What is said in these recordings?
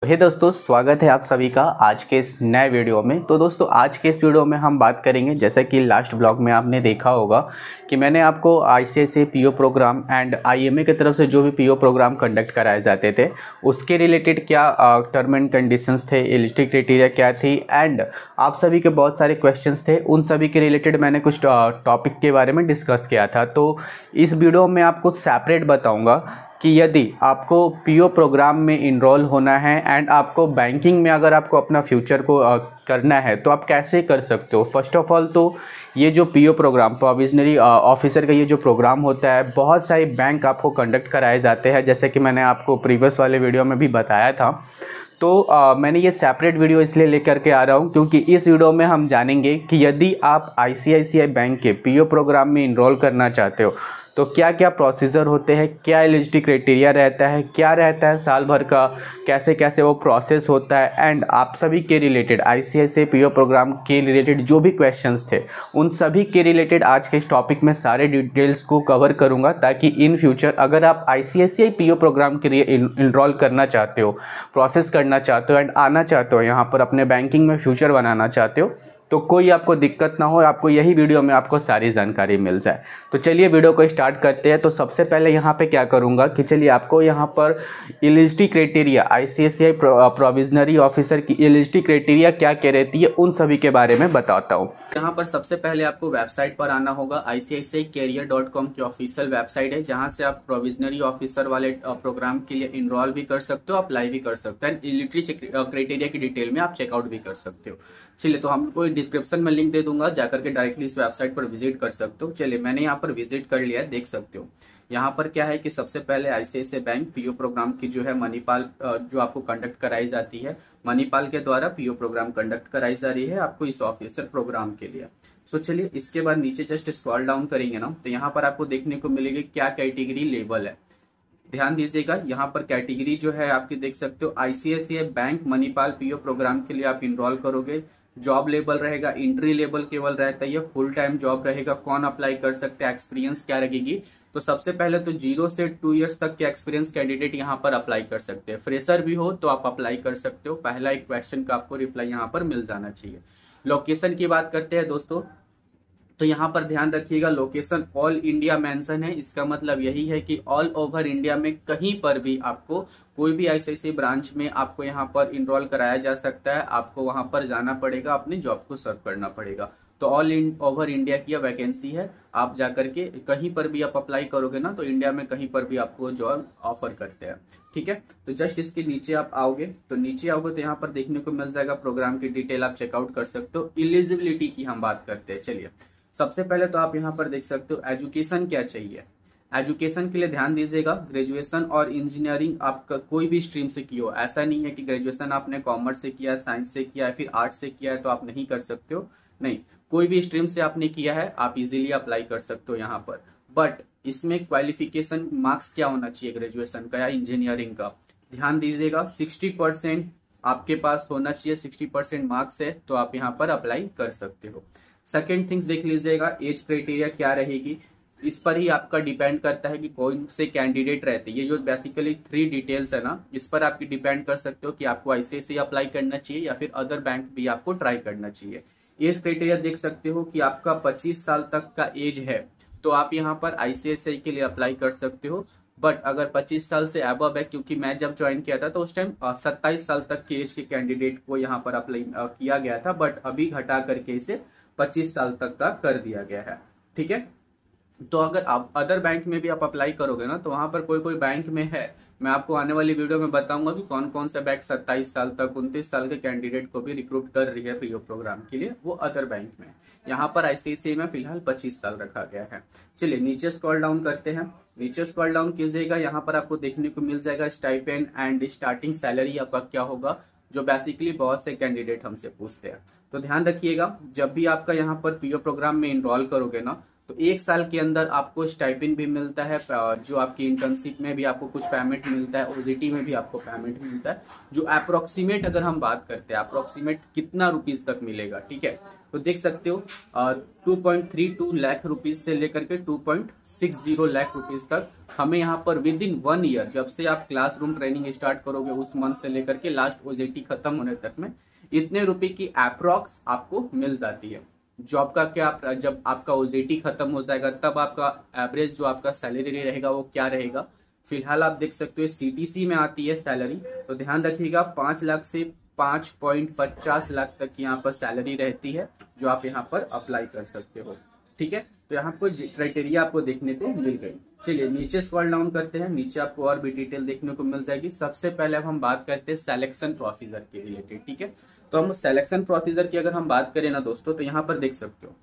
हे दोस्तों, स्वागत है आप सभी का आज के इस नए वीडियो में। तो दोस्तों, आज के इस वीडियो में हम बात करेंगे, जैसा कि लास्ट ब्लॉग में आपने देखा होगा कि मैंने आपको ICICI PO programme and IMA की तरफ से जो भी पीओ प्रोग्राम कंडक्ट कराए जाते थे उसके रिलेटेड क्या टर्म एंड कंडीशंस थे, एलिजिबिलिटी क्राइटेरिया क्या थी एंड आप सभी के बहुत सारे क्वेश्चंस थे। उन सभी के रिलेटेड मैंने कुछ टॉपिक के बारे में डिस्कस किया था। तो इस वीडियो में आपको सेपरेट बताऊँगा कि यदि आपको पीओ प्रोग्राम में इनरोल होना है एंड आपको बैंकिंग में अगर आपको अपना फ्यूचर को करना है तो आप कैसे कर सकते हो। फर्स्ट ऑफ ऑल तो ये जो पीओ प्रोग्राम प्रोविजनरी ऑफिसर का ये जो प्रोग्राम होता है, बहुत सारे बैंक आपको कंडक्ट कराए जाते हैं, जैसे कि मैंने आपको प्रीवियस वाले वीडियो में भी बताया था। तो मैंने ये सेपरेट वीडियो इसलिए लेकर के आ रहा हूँ क्योंकि इस वीडियो में हम जानेंगे कि यदि आप आईसीआईसीआई बैंक के पीओ प्रोग्राम में इनरोल करना चाहते हो तो क्या क्या प्रोसीजर होते हैं, क्या एलिजिबिलिटी क्राइटेरिया रहता है, क्या रहता है साल भर का, कैसे कैसे वो प्रोसेस होता है एंड आप सभी के रिलेटेड आईसीआईसीआई पीओ प्रोग्राम के रिलेटेड जो भी क्वेश्चंस थे उन सभी के रिलेटेड आज के इस टॉपिक में सारे डिटेल्स को कवर करूंगा, ताकि इन फ्यूचर अगर आप आईसीआईसीआई पीओ प्रोग्राम के लिए इनरोल करना चाहते हो, प्रोसेस करना चाहते हो एंड आना चाहते हो यहाँ पर अपने बैंकिंग में फ्यूचर बनाना चाहते हो तो कोई आपको दिक्कत ना हो, आपको यही वीडियो में आपको सारी जानकारी मिल जाए। तो चलिए वीडियो को स्टार्ट करते हैं। तो सबसे पहले यहाँ पे क्या करूँगा कि चलिए आपको यहाँ पर eligibility criteria, ICICI provisionary officer की एलिजिबिलिटी क्राइटेरिया क्या क्या रहती है उन सभी के बारे में बताता हूँ। यहाँ पर सबसे पहले आपको वेबसाइट पर आना होगा। ICICIcareer.com की ऑफिशियल वेबसाइट है, जहाँ से आप प्रोविजनरी ऑफिसर वाले प्रोग्राम के लिए इनरोल भी कर सकते हो, अप्लाई भी कर सकते हो एंड एलिजिबिलिटी क्राइटेरिया की डिटेल में आप चेकआउट भी कर सकते हो। चलिए, तो हमको डिस्क्रिप्शन में लिंक दे दूंगा, जाकर के डायरेक्टली इस वेबसाइट पर विजिट कर सकते हो। चलिए, मैंने यहाँ पर विजिट कर लिया है, देख सकते हो। यहाँ पर क्या है कि सबसे पहले आईसीआईसीआई बैंक पीओ प्रोग्राम की जो है मणिपाल जो आपको कंडक्ट कराई जाती है, मणिपाल के द्वारा पीओ प्रोग्राम कंडक्ट कराई जा रही है आपको इस ऑफिसर प्रोग्राम के लिए। सो चलिए, इसके बाद नीचे जस्ट स्क्रॉल डाउन करेंगे ना तो यहाँ पर आपको देखने को मिलेगी क्या कैटेगरी लेवल है। ध्यान दीजिएगा, यहाँ पर कैटेगरी जो है आपकी देख सकते हो, ICICI bank Manipal PO programme के लिए आप इनरोल करोगे। जॉब लेवल रहेगा, एंट्री लेवल केवल रहता है, फुल टाइम जॉब रहेगा। कौन अप्लाई कर सकते हैं, एक्सपीरियंस क्या रहेगी, तो सबसे पहले तो 0 से 2 इयर्स तक के एक्सपीरियंस कैंडिडेट यहाँ पर अप्लाई कर सकते हैं। फ्रेशर भी हो तो आप अप्लाई कर सकते हो। पहला एक क्वेश्चन का आपको रिप्लाई यहाँ पर मिल जाना चाहिए। लोकेशन की बात करते हैं दोस्तों, तो यहाँ पर ध्यान रखिएगा, लोकेशन ऑल इंडिया मेंशन है। इसका मतलब यही है कि ऑल ओवर इंडिया में कहीं पर भी आपको कोई भी आईसीआईसीआई ब्रांच में आपको यहाँ पर इनरोल कराया जा सकता है। आपको वहां पर जाना पड़ेगा, अपनी जॉब को सर्व करना पड़ेगा। तो ऑल ओवर इंडिया की वैकेंसी है, आप जाकर के कहीं पर भी आप अप्लाई करोगे ना तो इंडिया में कहीं पर भी आपको जॉब ऑफर करते हैं। ठीक है, तो जस्ट इसके नीचे आप आओगे तो यहाँ पर देखने को मिल जाएगा प्रोग्राम की डिटेल, आप चेकआउट कर सकते हो। एलिजिबिलिटी की हम बात करते हैं। चलिए, सबसे पहले तो आप यहाँ पर देख सकते हो एजुकेशन क्या चाहिए। एजुकेशन के लिए ध्यान दीजिएगा, ग्रेजुएशन और इंजीनियरिंग आपका कोई भी स्ट्रीम से की हो। ऐसा नहीं है कि ग्रेजुएशन आपने कॉमर्स से किया, साइंस से किया है, फिर आर्ट्स से किया है तो आप नहीं कर सकते हो। नहीं, कोई भी स्ट्रीम से आपने किया है आप इजीली अप्लाई कर सकते हो यहाँ पर। बट इसमें क्वालिफिकेशन मार्क्स क्या होना चाहिए ग्रेजुएशन का या इंजीनियरिंग का, ध्यान दीजिएगा 60% आपके पास होना चाहिए। 60% मार्क्स है तो आप यहाँ पर अप्लाई कर सकते हो। सेकेंड थिंग्स देख लीजिएगा, एज क्राइटेरिया क्या रहेगी, इस पर ही आपका डिपेंड करता है कि कौन से कैंडिडेट रहते हैं। ये जो बेसिकली 3 डिटेल्स है ना, इस पर आप डिपेंड कर सकते हो कि आपको आईसीआईसीआई अप्लाई करना चाहिए या फिर अदर बैंक भी आपको ट्राई करना चाहिए। एज क्राइटेरिया देख सकते हो कि आपका 25 साल तक का एज है तो आप यहाँ पर आईसीआईसीआई के लिए अप्लाई कर सकते हो। बट अगर 25 साल से अबव है, क्योंकि मैं जब ज्वाइन किया था तो उस टाइम 27 साल तक के एज के कैंडिडेट को यहाँ पर अप्लाई किया गया था, बट अभी घटा करके इसे 25 साल तक का कर दिया गया है। ठीक है, तो अगर आप अदर बैंक में भी आप अप्लाई करोगे ना तो वहां पर कोई कोई बैंक में है, मैं आपको आने वाली वीडियो में बताऊंगा कि कौन कौन सा बैंक 27 साल तक 29 साल के कैंडिडेट को भी रिक्रूट कर रही है पीओ प्रोग्राम के लिए, वो अदर बैंक में। यहाँ पर आईसीआईसीआई में फिलहाल 25 साल रखा गया है। चलिए, नीचे स्क्रॉल डाउन करते हैं। नीचे स्क्रॉल डाउन कीजिएगा, यहाँ पर आपको देखने को मिल जाएगा स्टाइपेंड एंड स्टार्टिंग सैलरी आपका क्या होगा, जो बेसिकली बहुत से कैंडिडेट हमसे पूछते हैं। तो ध्यान रखिएगा, जब भी आपका यहाँ पर पीओ प्रोग्राम में इनरोल करोगे ना तो 1 साल के अंदर आपको स्टाइपेंड भी मिलता है, जो आपकी इंटर्नशिप में भी आपको कुछ पेमेंट मिलता है, ओजीटी में भी आपको पेमेंट मिलता है, जो अप्रोक्सीमेट अगर हम बात करते हैं अप्रोक्सीमेट कितना रुपीज तक मिलेगा, ठीक है। तो देख सकते हो 2.32 लाख रुपीज से लेकर के 2.60 लाख रुपीज तक हमें यहाँ पर विद इन 1 ईयर, जब से आप क्लासरूम ट्रेनिंग स्टार्ट करोगे उस मंथ से लेकर के लास्ट ओजीटी खत्म होने तक में इतने रुपए की अप्रोक्स आपको मिल जाती है। जॉब का क्या, जब आपका ओजीटी खत्म हो जाएगा तब आपका एवरेज जो आपका सैलरी रहेगा वो क्या रहेगा। फिलहाल आप देख सकते हो सीटीसी में आती है सैलरी, तो ध्यान रखिएगा 5 लाख से 5.50 लाख तक की यहाँ पर सैलरी रहती है जो आप यहाँ पर अप्लाई कर सकते हो, ठीक है। तो यहाँ पर क्राइटेरिया आपको देखने को मिल गई। चलिए नीचे स्क्रॉल डाउन करते हैं, नीचे आपको और भी डिटेल देखने को मिल जाएगी। सबसे पहले अब हम बात करते हैं सिलेक्शन प्रोसीजर के रिलेटेड, ठीक है। तो हम सिलेक्शन प्रोसीजर की अगर हम बात करें ना दोस्तों, तो यहाँ पर देख सकते हो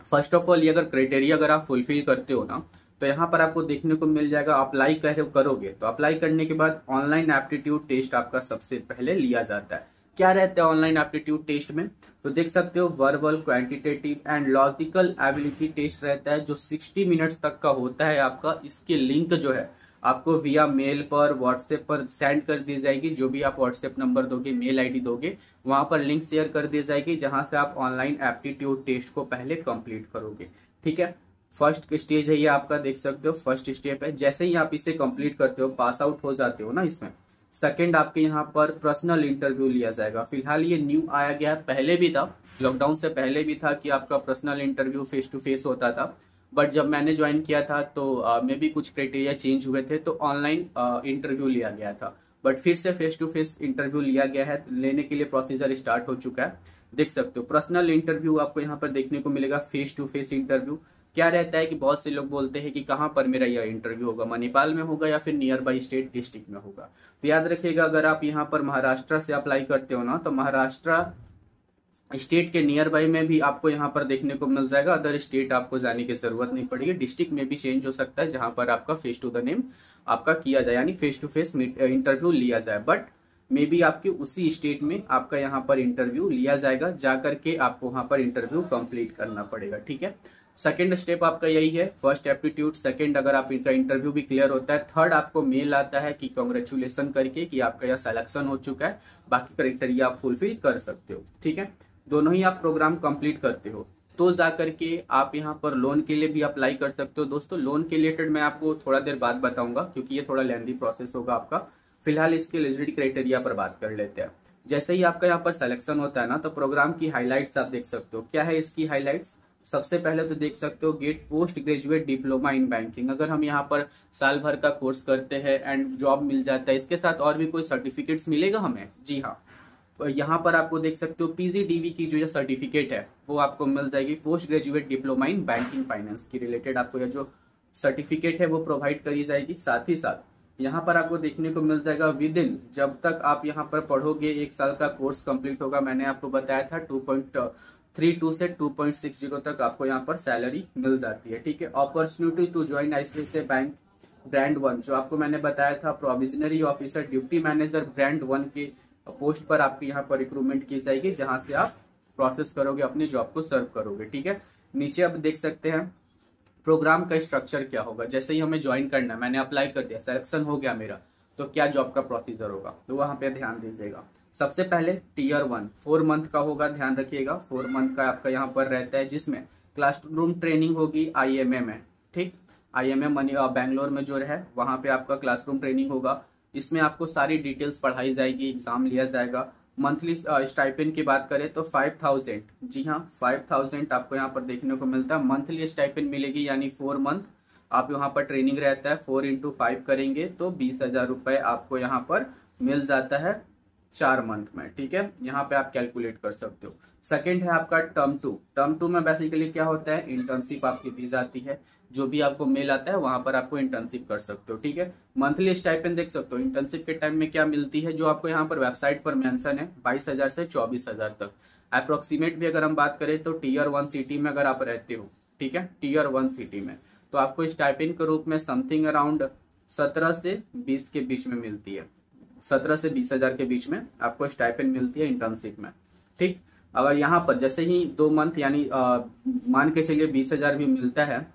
फर्स्ट ऑफ ऑल ये अगर क्राइटेरिया अगर आप फुलफिल करते हो ना, तो यहाँ पर आपको देखने को मिल जाएगा अप्लाई करोगे तो अप्लाई करने के बाद ऑनलाइन एप्टीट्यूड टेस्ट आपका सबसे पहले लिया जाता है। क्या रहता है ऑनलाइन एप्टीट्यूड टेस्ट में, तो देख सकते हो verbal, quantitative and logical ability test रहता है जो 60 मिनट्स तक का होता है आपका। इसकी लिंक जो है आपको विया मेल पर, व्हाट्सएप पर सेंड कर दी जाएगी। जो भी आप व्हाट्सएप नंबर दोगे, मेल आईडी दोगे, वहां पर लिंक शेयर कर दी जाएगी जहां से आप ऑनलाइन एप्टीट्यूड टेस्ट को पहले कंप्लीट करोगे, ठीक है। फर्स्ट स्टेज है ये आपका, देख सकते हो फर्स्ट स्टेप है। जैसे ही आप इसे कंप्लीट करते हो, पास आउट हो जाते हो ना इसमें, सेकंड आपके यहाँ पर पर्सनल इंटरव्यू लिया जाएगा। फिलहाल ये न्यू आया गया है, पहले भी था, लॉकडाउन से पहले भी था कि आपका personal interview face to face होता था, बट जब मैंने ज्वाइन किया था तो मे भी कुछ क्राइटेरिया चेंज हुए थे तो ऑनलाइन इंटरव्यू लिया गया था, बट फिर से फेस टू फेस इंटरव्यू लिया गया है। लेने के लिए प्रोसीजर स्टार्ट हो चुका है, देख सकते हो। पर्सनल इंटरव्यू आपको यहाँ पर देखने को मिलेगा। फेस टू फेस इंटरव्यू क्या रहता है कि बहुत से लोग बोलते हैं कि कहाँ पर मेरा यह इंटरव्यू होगा, मणिपाल में होगा या फिर नियर बाई स्टेट डिस्ट्रिक्ट में होगा। तो याद रखिएगा अगर आप यहाँ पर महाराष्ट्र से अप्लाई करते हो ना, तो महाराष्ट्र स्टेट के नियर बाई में भी आपको यहाँ पर देखने को मिल जाएगा। अदर स्टेट आपको जाने की जरूरत नहीं पड़ेगी, डिस्ट्रिक्ट में भी चेंज हो सकता है जहां पर आपका फेस टू द नेम आपका किया जाए, यानी फेस टू फेस इंटरव्यू लिया जाए, बट मे बी आपके उसी स्टेट में आपका यहाँ पर इंटरव्यू लिया जाएगा, जाकर के आपको वहां पर इंटरव्यू कंप्लीट करना पड़ेगा, ठीक है। सेकेंड स्टेप आपका यही है, फर्स्ट एप्टीट्यूड। सेकेंड अगर आप इनका इंटरव्यू भी क्लियर होता है, थर्ड आपको मेल आता है कि कांग्रेचुलेशन करके कि आपका यह सिलेक्शन हो चुका है, बाकी क्राइटेरिया आप फुलफिल कर सकते हो, ठीक है। दोनों ही आप प्रोग्राम कंप्लीट करते हो तो जाकर के आप यहाँ पर लोन के लिए भी अप्लाई कर सकते हो। दोस्तों लोन के रिलेटेड मैं आपको थोड़ा देर बाद बताऊंगा क्योंकि ये थोड़ा लेंथी प्रोसेस होगा आपका। फिलहाल इसके एलिजिबिलिटी क्राइटेरिया पर बात कर लेते हैं। जैसे ही आपका यहाँ पर सिलेक्शन होता है ना, तो प्रोग्राम की हाईलाइट्स आप देख सकते हो। क्या है इसकी हाईलाइट्स, सबसे पहले तो देख सकते हो get post graduate diploma in banking. अगर हम यहाँ पर साल भर का कोर्स करते हैं एंड जॉब मिल जाता है, इसके साथ और भी कोई सर्टिफिकेट्स मिलेगा हमें, जी हाँ। यहाँ पर आपको देख सकते हो पीजीडीवी की जो सर्टिफिकेट है वो आपको मिल जाएगी। Post graduate diploma in banking finance की रिलेटेड आपको यह जो सर्टिफिकेट है वो प्रोवाइड करी जाएगी। साथ ही साथ यहाँ पर आपको देखने को मिल जाएगा विद इन, जब तक आप यहाँ पर पढ़ोगे 1 साल का कोर्स कंप्लीट होगा, मैंने आपको बताया था 2.32 से 2.60 तक आपको यहाँ पर सैलरी मिल जाती है, ठीक है। Opportunity to join ICICI bank brand 1, जो आपको मैंने बताया था provisionary officer duty manager brand 1 के पोस्ट पर आपकी यहाँ पर रिक्रूटमेंट की जाएगी, जहां से आप प्रोसेस करोगे, अपनी जॉब को सर्व करोगे, ठीक है। नीचे आप देख सकते हैं प्रोग्राम का स्ट्रक्चर क्या होगा। जैसे ही हमें ज्वाइन करना है, मैंने अप्लाई कर दिया, सिलेक्शन हो गया मेरा, तो क्या जॉब का प्रोसीजर होगा, तो वहां पे ध्यान दीजिएगा। सबसे पहले टीयर 1 4 मंथ का होगा, ध्यान रखिएगा 4 मंथ का आपका यहाँ पर रहता है, जिसमें क्लासरूम ट्रेनिंग होगी आईएमए में, ठीक। आईएमए बैंगलोर में जो है वहां पे आपका क्लासरूम ट्रेनिंग होगा। इसमें आपको सारी डिटेल्स पढ़ाई जाएगी, एग्जाम लिया जाएगा। मंथली स्टाइपेंड की बात करें तो 5000, जी हाँ 5000 आपको यहाँ पर देखने को मिलता है। मंथली स्टाइपेंड मिलेगी, यानी 4 मंथ आप यहाँ पर ट्रेनिंग रहता है, 4 × 5 करेंगे तो 20,000 रुपए आपको यहाँ पर मिल जाता है 4 मंथ में, ठीक है। यहाँ पे आप कैलकुलेट कर सकते हो। सेकंड है आपका टर्म 2। टर्म 2 में बेसिकली क्या होता है, इंटर्नशिप आपकी दी जाती है, जो भी आपको मेल आता है वहां पर आपको इंटर्नशिप कर सकते हो, ठीक है। मंथली स्टाइपेंड देख सकते हो इंटर्नशिप के टाइम में क्या मिलती है, जो आपको यहाँ पर वेबसाइट पर मेंशन है, 22,000 से 24,000 तक। अप्रोक्सीमेट भी अगर हम बात करें तो टीयर 1 सिटी में अगर आप रहते हो, ठीक है, टीयर 1 सिटी में, तो आपको स्टाइपेंड के रूप में समथिंग अराउंड 17 से 20 के बीच में मिलती है। 17 से 20,000 के बीच में आपको स्टाइपेंड मिलती है इंटर्नशिप में, ठीक। अगर यहाँ पर जैसे ही 2 मंथ यानी मान के चलिए 20,000 भी मिलता है,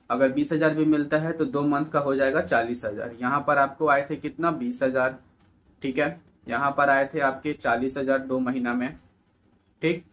अगर 20,000 भी मिलता है तो 2 मंथ का हो जाएगा 40,000। यहाँ पर आपको आए थे कितना 20,000, ठीक है। यहाँ पर आए थे आपके 40,000 2 महीना में, ठीक।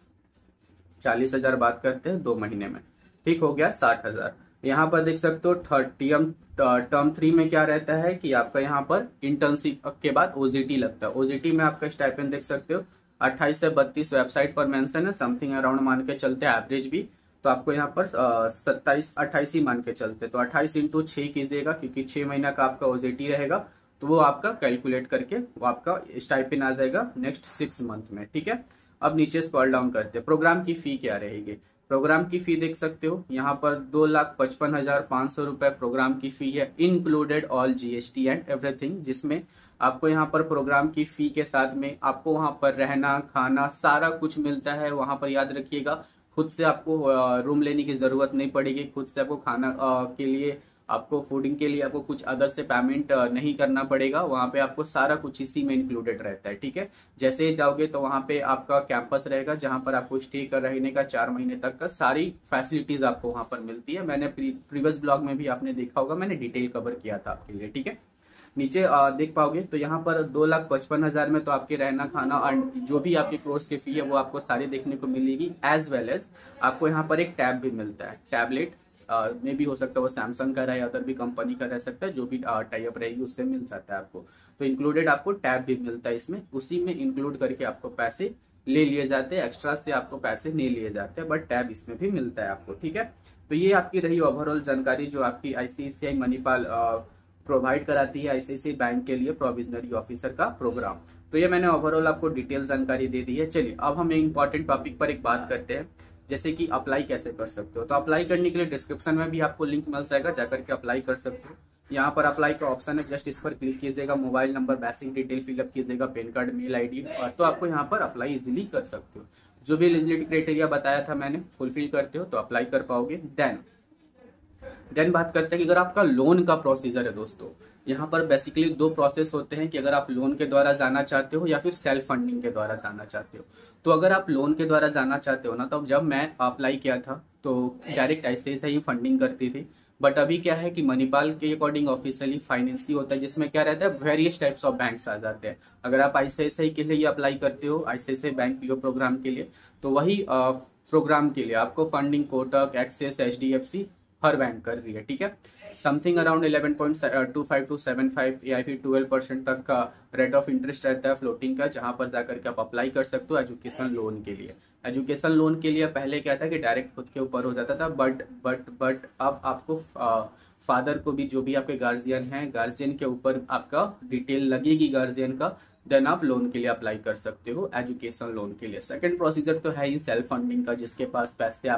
40,000 बात करते हैं 2 महीने में, ठीक हो गया 60,000। यहाँ पर देख सकते हो टर्म 3 में क्या रहता है कि आपका यहाँ पर इंटर्नशिप के बाद ओजीटी लगता है। ओजीटी में आपका स्टाइपेंड देख सकते हो 28 से 32 वेबसाइट पर मेंशन है, समथिंग अराउंड मान के चलते हैं एवरेज भी, तो आपको यहाँ पर 27-28 ही मान के चलते, तो 28 इंटू 6 कीजिएगा क्योंकि 6 महीना का आपका ओजीटी रहेगा, तो वो आपका कैलकुलेट करके वो आपका स्टाइपेंड आ जाएगा नेक्स्ट 6 मंथ में, ठीक है। अब नीचे स्क्रॉल डाउन करते हैं, प्रोग्राम की फी क्या रहेगी। प्रोग्राम की फी देख सकते हो यहाँ पर 2,55,500 रुपए प्रोग्राम की फी है, included all GST and everything, जिसमें आपको यहाँ पर प्रोग्राम की फी के साथ में आपको वहां पर रहना खाना सारा कुछ मिलता है। वहां पर याद रखिएगा खुद से आपको रूम लेने की जरूरत नहीं पड़ेगी, खुद से आपको खाना के लिए आपको फूडिंग के लिए आपको कुछ अदर से पेमेंट नहीं करना पड़ेगा। वहां पे आपको सारा कुछ इसी में इंक्लूडेड रहता है, ठीक है। जैसे ही जाओगे तो वहां पे आपका कैंपस रहेगा जहां पर आपको स्टे कर रहने का 4 महीने तक का सारी फैसिलिटीज आपको वहां पर मिलती है। मैंने प्रीवियस ब्लॉग में भी आपने देखा होगा, मैंने डिटेल कवर किया था आपके लिए, ठीक है। नीचे देख पाओगे तो यहाँ पर 2,55,000 में तो आपके रहना खाना और जो भी आपके कोर्स की फी है वो आपको सारी देखने को मिलेगी, एज वेल एज आपको यहाँ पर एक टैब भी मिलता है। टैबलेट में भी हो सकता है वो सैमसंग का रहे या अदर भी कंपनी का रह सकता है, जो भी टाई अप रहेगी उससे मिल सकता है आपको। तो इंक्लूडेड आपको टैब भी मिलता है इसमें, उसी में इंक्लूड करके आपको पैसे ले लिए जाते हैं, एक्स्ट्रा से आपको पैसे नहीं लिए जाते हैं, बट टैब इसमें भी मिलता है आपको, ठीक है। तो ये आपकी रही ओवरऑल जानकारी जो आपकी आईसीआईसीआई मणिपाल प्रोवाइड कराती है आईसीआईसीआई बैंक के लिए प्रोविजनरी ऑफिसर का प्रोग्राम। तो ये मैंने ओवरऑल आपको डिटेल जानकारी दे दी है। चलिए अब हम इंपॉर्टेंट टॉपिक पर एक बात करते हैं, जैसे कि अप्लाई कैसे कर सकते हो। तो अप्लाई करने के लिए डिस्क्रिप्शन में भी आपको लिंक मिल जाएगा, जाकर के अप्लाई कर सकते हो। यहाँ पर अप्लाई का ऑप्शन है, जस्ट इस पर क्लिक कीजिएगा, mobile number basic detail fill up कीजिएगा, पैन कार्ड मेल आईडी, तो आपको यहाँ पर अप्लाई इजिली कर सकते हो। जो भी एलिजिबिलिटी क्राइटेरिया बताया था मैंने फुलफिल करते हो तो अप्लाई कर पाओगे। देन बात करते हैं कि अगर आपका लोन का प्रोसीजर है दोस्तों, यहाँ पर बेसिकली 2 प्रोसेस होते हैं कि अगर आप लोन के द्वारा जाना चाहते हो या फिर सेल्फ फंडिंग के द्वारा जाना चाहते हो। तो अगर आप लोन के द्वारा जाना चाहते हो ना, तो जब मैं अप्लाई किया था तो डायरेक्ट ऐसे ही फंडिंग करती थी, बट अभी क्या है कि मणिपाल के अकॉर्डिंग ऑफिशियली फाइनेंस ही होता है, जिसमें क्या रहता है वेरियस टाइप्स ऑफ बैंक्स आ जाते हैं। अगर आप आईसीआईसीआई के लिए अप्लाई करते हो, आईसीआईसीआई बैंक पीओ प्रोग्राम के लिए, तो वही प्रोग्राम के लिए आपको फंडिंग कोटक, एक्सिस, एचडीएफसी हर बैंक कर रही है, ठीक है। समथिंग अराउंड 11.25 to 75 या फिर 12% तक का रेट ऑफ इंटरेस्ट रहता है फ्लोटिंग का, जहां पर जाकर के आप अप्लाई कर सकते हो एजुकेशन लोन के लिए। एजुकेशन लोन के लिए पहले क्या था कि डायरेक्ट खुद के ऊपर हो जाता था, बट अब आपको फादर को भी, जो भी आपके गार्जियन हैं, गार्जियन के ऊपर आपका डिटेल लगेगी गार्जियन का, देन आप लोन के लिए अप्लाई कर सकते हो एजुकेशन लोन के लिए। सेकंड प्रोसीजर तो है ही सेल्फ फंडिंग का, जिसके पास पैसे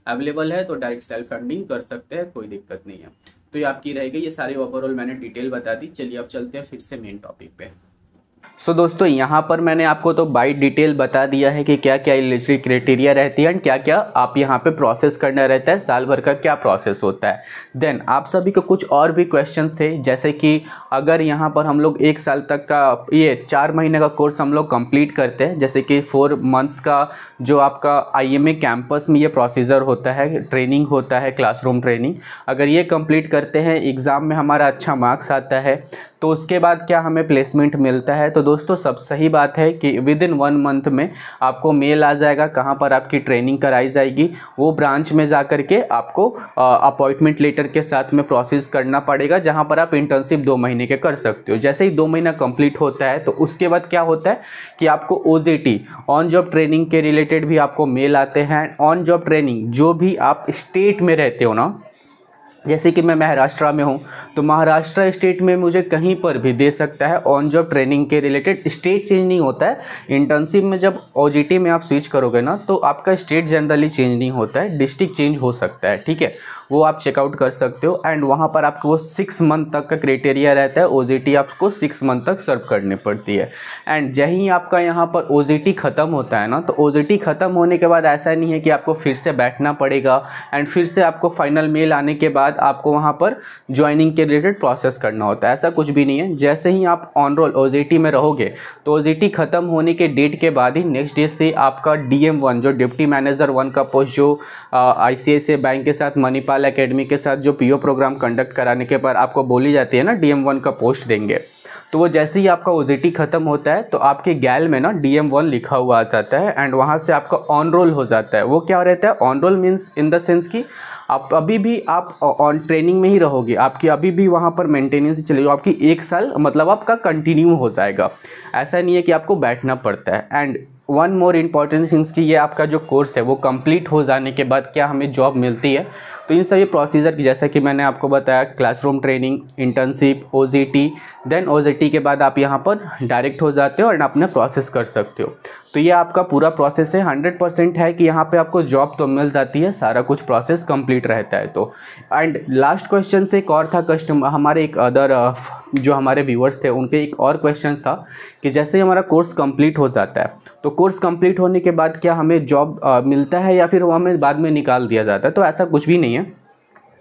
अवेलेबल है तो डायरेक्ट सेल्फ फंडिंग कर सकते हैं, कोई दिक्कत नहीं है। तो ये आपकी रहेगी, ये सारी ओवरऑल मैंने डिटेल बता दी। चलिए अब चलते हैं फिर से मेन टॉपिक पे। सो दोस्तों यहाँ पर मैंने आपको तो बाई डिटेल बता दिया है कि क्या क्या एलिजिबिलिटी क्राइटेरिया रहती है, क्या क्या आप यहाँ पे प्रोसेस करना रहता है, साल भर का क्या प्रोसेस होता है। देन आप सभी को कुछ और भी क्वेश्चंस थे, जैसे कि अगर यहाँ पर हम लोग 1 साल तक का ये 4 महीने का कोर्स हम लोग कंप्लीट करते हैं, जैसे कि 4 मंथ्स का जो आपका आईएमए कैंपस में ये प्रोसीजर होता है, ट्रेनिंग होता है, क्लासरूम ट्रेनिंग, अगर ये कंप्लीट करते हैं, एग्ज़ाम में हमारा अच्छा मार्क्स आता है, तो उसके बाद क्या हमें प्लेसमेंट मिलता है। तो दोस्तों सब सही बात है कि विद इन 1 मंथ में आपको मेल आ जाएगा कहाँ पर आपकी ट्रेनिंग कराई जाएगी, वो ब्रांच में जा कर के आपको अपॉइंटमेंट लेटर के साथ में प्रोसेस करना पड़ेगा, जहाँ पर आप इंटर्नशिप 2 महीने के कर सकते हो। जैसे ही 2 महीना कंप्लीट होता है तो उसके बाद क्या होता है कि आपको ओजेटी ऑन जॉब ट्रेनिंग के रिलेटेड भी आपको मेल आते हैं। ऑन जॉब ट्रेनिंग जो भी आप स्टेट में रहते हो ना, जैसे कि मैं महाराष्ट्र में हूँ तो महाराष्ट्र स्टेट में मुझे कहीं पर भी दे सकता है ऑन जॉब ट्रेनिंग के रिलेटेड। स्टेट चेंज नहीं होता है, इंटर्नशिप में जब ओजीटी में आप स्विच करोगे ना तो आपका स्टेट जनरली चेंज नहीं होता है, डिस्ट्रिक्ट चेंज हो सकता है, ठीक है, वो आप चेकआउट कर सकते हो। एंड वहाँ पर आपको वो 6 मंथ तक का क्राइटेरिया रहता है, ओजीटी आपको 6 मंथ तक सर्व करनी पड़ती है। एंड जहीं आपका यहाँ पर ओजीटी ख़त्म होता है ना, तो ओजीटी ख़त्म होने के बाद ऐसा नहीं है कि आपको फिर से बैठना पड़ेगा एंड फिर से आपको फाइनल मेल आने के बाद बाद आपको वहाँ पर ज्वाइनिंग के रिलेटेड प्रोसेस करना होता है। ऐसा कुछ भी नहीं है, जैसे ही आप ऑन रोल OJT में रहोगे तो OJT ख़त्म होने के डेट के बाद ही नेक्स्ट डे से आपका DM1 जो डिप्टी मैनेजर 1 का पोस्ट जो ICICI बैंक के साथ मणिपाल एकेडमी के साथ जो PO प्रोग्राम कंडक्ट कराने के बाद आपको बोली जाती है ना DM1 का पोस्ट देंगे, तो वो जैसे ही आपका OJT ख़त्म होता है तो आपके गैल में ना DM1 लिखा हुआ आ जाता है एंड वहाँ से आपका ऑन रोल हो जाता है। वो क्या रहता है, on roll means in the sense कि आप अभी भी आप ऑन ट्रेनिंग में ही रहोगे, आपकी अभी भी वहाँ पर मेंटेनेंस ही चलेगी, आपकी 1 साल मतलब आपका कंटिन्यू हो जाएगा। ऐसा नहीं है कि आपको बैठना पड़ता है। And one more important things कि ये आपका जो कोर्स है वो कंप्लीट हो जाने के बाद क्या हमें जॉब मिलती है, तो इन सभी प्रोसीजर की जैसा कि मैंने आपको बताया, classroom training, internship, OJT, then OJT के बाद आप यहाँ पर डायरेक्ट हो जाते हो और अपना प्रोसेस कर सकते हो। तो ये आपका पूरा प्रोसेस है, 100% है कि यहाँ पे आपको जॉब तो मिल जाती है, सारा कुछ प्रोसेस कंप्लीट रहता है। तो एंड लास्ट क्वेश्चन से एक और था कस्टमर हमारे एक अदर जो हमारे व्यूअर्स थे उनके एक और क्वेश्चन था कि जैसे ही हमारा कोर्स कंप्लीट हो जाता है तो कोर्स कंप्लीट होने के बाद क्या हमें जॉब मिलता है या फिर वो हमें बाद में निकाल दिया जाता है। तो ऐसा कुछ भी नहीं है,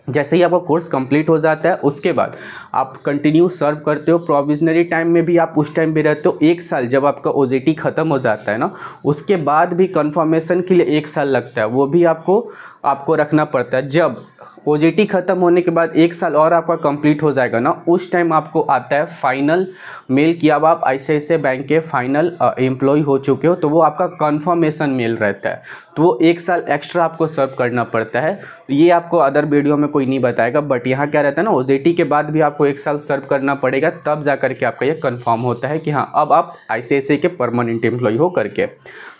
जैसे ही आपका कोर्स कंप्लीट हो जाता है उसके बाद आप कंटिन्यू सर्व करते हो। प्रोविजनरी टाइम में भी आप उस टाइम भी रहते हो। 1 साल जब आपका OJT ख़त्म हो जाता है ना, उसके बाद भी कंफर्मेशन के लिए 1 साल लगता है, वो भी आपको रखना पड़ता है। जब OJT ख़त्म होने के बाद 1 साल और आपका कंप्लीट हो जाएगा ना, उस टाइम आपको आता है फाइनल मेल कि अब आप ICICI बैंक के फाइनल एम्प्लॉय हो चुके हो, तो वो आपका कंफर्मेशन मेल रहता है। तो वो 1 साल एक्स्ट्रा आपको सर्व करना पड़ता है। ये आपको अदर वीडियो में कोई नहीं बताएगा, बट यहाँ क्या रहता है ना, OJT के बाद भी आपको 1 साल सर्व करना पड़ेगा, तब जा करके आपका ये कंफर्म होता है कि हाँ अब आप ICICI के परमानेंट एम्प्लॉय हो करके।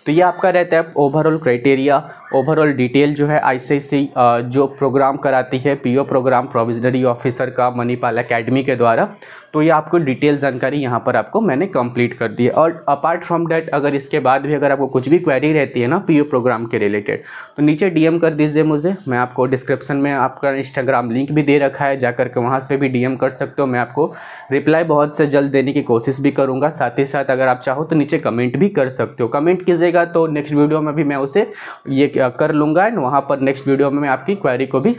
तो ये आपका रहता है ओवरऑल क्राइटेरिया, ओवरऑल डिटेल जो है ICICI जो प्रोग्राम कराती है PO प्रोग्राम प्रोविजनरी ऑफिसर का मणिपाल एकेडमी के द्वारा। तो ये आपको डिटेल जानकारी यहाँ पर आपको मैंने कंप्लीट कर दी है। और अपार्ट फ्रॉम डैट अगर इसके बाद भी अगर आपको कुछ भी क्वेरी रहती है ना PO प्रोग्राम के रिलेटेड, तो नीचे DM कर दीजिए मुझे। मैं आपको डिस्क्रिप्शन में आपका इंस्टाग्राम लिंक भी दे रखा है, जाकर के वहाँ पे भी DM कर सकते हो। मैं आपको रिप्लाई बहुत से जल्द देने की कोशिश भी करूँगा। साथ ही साथ अगर आप चाहो तो नीचे कमेंट भी कर सकते हो। कमेंट कीजिएगा तो नेक्स्ट वीडियो में भी मैं उसे ये कर लूँगा एंड वहाँ पर नेक्स्ट वीडियो में मैं आपकी क्वेरी को भी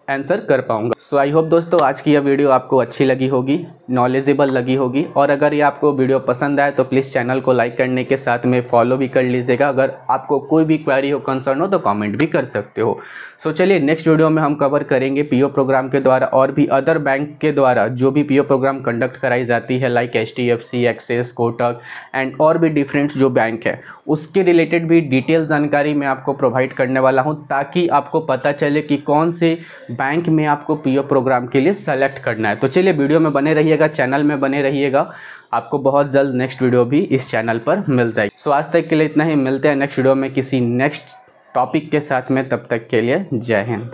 आंसर कर पाऊंगा। सो आई होप दोस्तों आज की यह वीडियो आपको अच्छी लगी होगी, नॉलेजेबल लगी होगी। और अगर ये आपको वीडियो पसंद आए तो प्लीज़ चैनल को लाइक करने के साथ में फॉलो भी कर लीजिएगा। अगर आपको कोई भी क्वेरी हो, कंसर्न हो तो कमेंट भी कर सकते हो। सो चलिए नेक्स्ट वीडियो में हम कवर करेंगे PO प्रोग्राम के द्वारा और भी अदर बैंक के द्वारा जो भी PO प्रोग्राम कंडक्ट कराई जाती है, like HDFC, axis, Kotak and और भी डिफरेंट जो बैंक है, उसके रिलेटेड भी डिटेल जानकारी मैं आपको प्रोवाइड करने वाला हूँ, ताकि आपको पता चले कि कौन से बैंक में आपको PO प्रोग्राम के लिए सेलेक्ट करना है। तो चलिए वीडियो में बने रहिएगा, चैनल में बने रहिएगा, आपको बहुत जल्द नेक्स्ट वीडियो भी इस चैनल पर मिल जाएगी। सो आज तक के लिए इतना ही, मिलते हैं नेक्स्ट वीडियो में किसी नेक्स्ट टॉपिक के साथ में। तब तक के लिए जय हिंद।